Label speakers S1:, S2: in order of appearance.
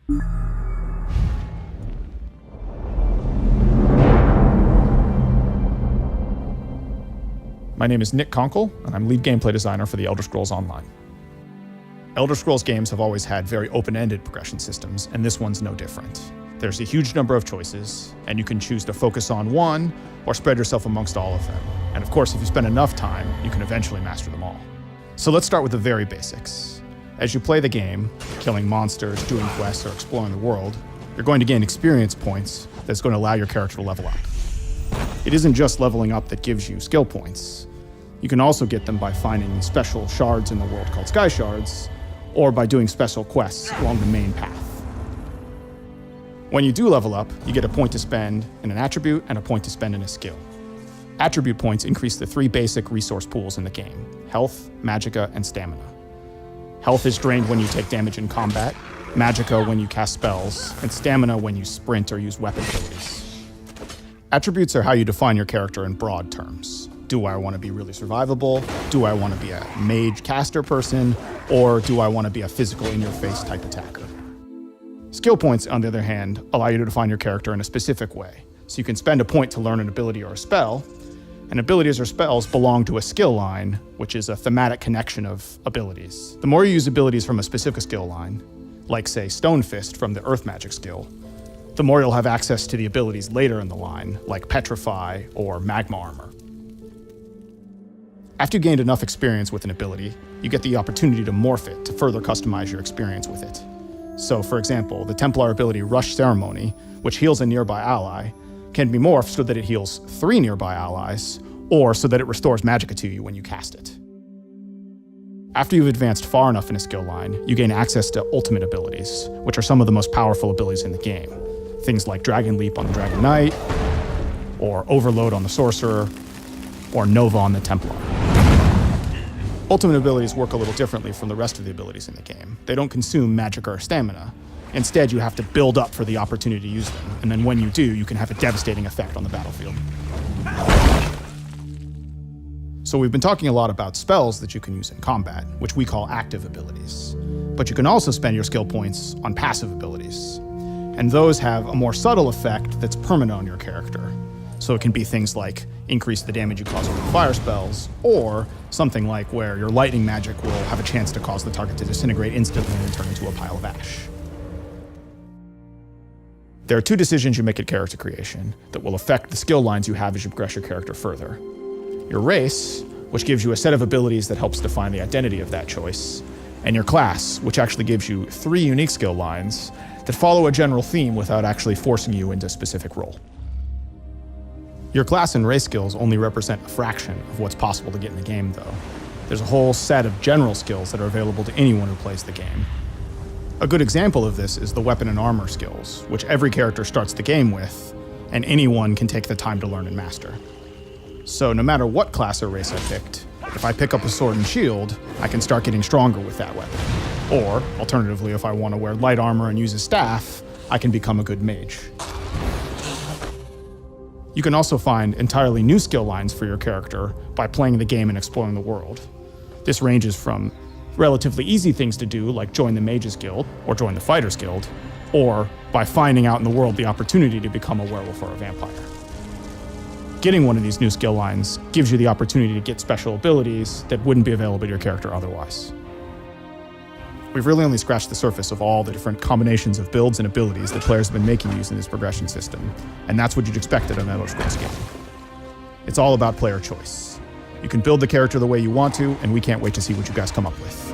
S1: My name is Nick Conkle, and I'm lead gameplay designer for the Elder Scrolls Online. Elder Scrolls games have always had very open-ended progression systems, and this one's no different. There's a huge number of choices, and you can choose to focus on one or spread yourself amongst all of them. And of course, if you spend enough time, you can eventually master them all. So let's start with the very basics. As you play the game, killing monsters, doing quests, or exploring the world, you're going to gain experience points that's going to allow your character to level up. It isn't just leveling up that gives you skill points. You can also get them by finding special shards in the world called sky shards, or by doing special quests along the main path. When you do level up, you get a point to spend in an attribute and a point to spend in a skill. Attribute points increase the three basic resource pools in the game: health, magicka, and stamina. Health is drained when you take damage in combat, magicka when you cast spells, and stamina when you sprint or use weapon abilities. Attributes are how you define your character in broad terms. Do I want to be really survivable? Do I want to be a mage caster person? Or do I want to be a physical in-your-face type attacker? Skill points, on the other hand, allow you to define your character in a specific way. So you can spend a point to learn an ability or a spell, and abilities or spells belong to a skill line, which is a thematic connection of abilities. The more you use abilities from a specific skill line, like say Stone Fist from the Earth Magic skill, the more you'll have access to the abilities later in the line, like Petrify or Magma Armor. After you gained enough experience with an ability, you get the opportunity to morph it to further customize your experience with it. So, for example, the Templar ability Rush Ceremony, which heals a nearby ally, can be morphed so that it heals 3 nearby allies, or so that it restores magicka to you when you cast it. After you've advanced far enough in a skill line, you gain access to ultimate abilities, which are some of the most powerful abilities in the game. Things like Dragon Leap on the Dragon Knight, or Overload on the Sorcerer, or Nova on the Templar. Ultimate abilities work a little differently from the rest of the abilities in the game. They don't consume magicka or stamina. Instead, you have to build up for the opportunity to use them, and then when you do, you can have a devastating effect on the battlefield. So we've been talking a lot about spells that you can use in combat, which we call active abilities. But you can also spend your skill points on passive abilities. And those have a more subtle effect that's permanent on your character. So it can be things like increase the damage you cause with fire spells, or something like where your lightning magic will have a chance to cause the target to disintegrate instantly and turn into a pile of ash. There are 2 decisions you make at character creation that will affect the skill lines you have as you progress your character further. Your race, which gives you a set of abilities that helps define the identity of that choice, and your class, which actually gives you 3 unique skill lines that follow a general theme without actually forcing you into a specific role. Your class and race skills only represent a fraction of what's possible to get in the game, though. There's a whole set of general skills that are available to anyone who plays the game. A good example of this is the weapon and armor skills, which every character starts the game with, and anyone can take the time to learn and master. So no matter what class or race I picked, if I pick up a sword and shield, I can start getting stronger with that weapon. Or, alternatively, if I want to wear light armor and use a staff, I can become a good mage. You can also find entirely new skill lines for your character by playing the game and exploring the world. This ranges from relatively easy things to do, like join the Mages Guild or join the Fighters Guild, or by finding out in the world the opportunity to become a werewolf or a vampire. Getting one of these new skill lines gives you the opportunity to get special abilities that wouldn't be available to your character otherwise. We've really only scratched the surface of all the different combinations of builds and abilities that players have been making using this progression system, and that's what you'd expect at an Elder Scrolls game. It's all about player choice. You can build the character the way you want to, and we can't wait to see what you guys come up with.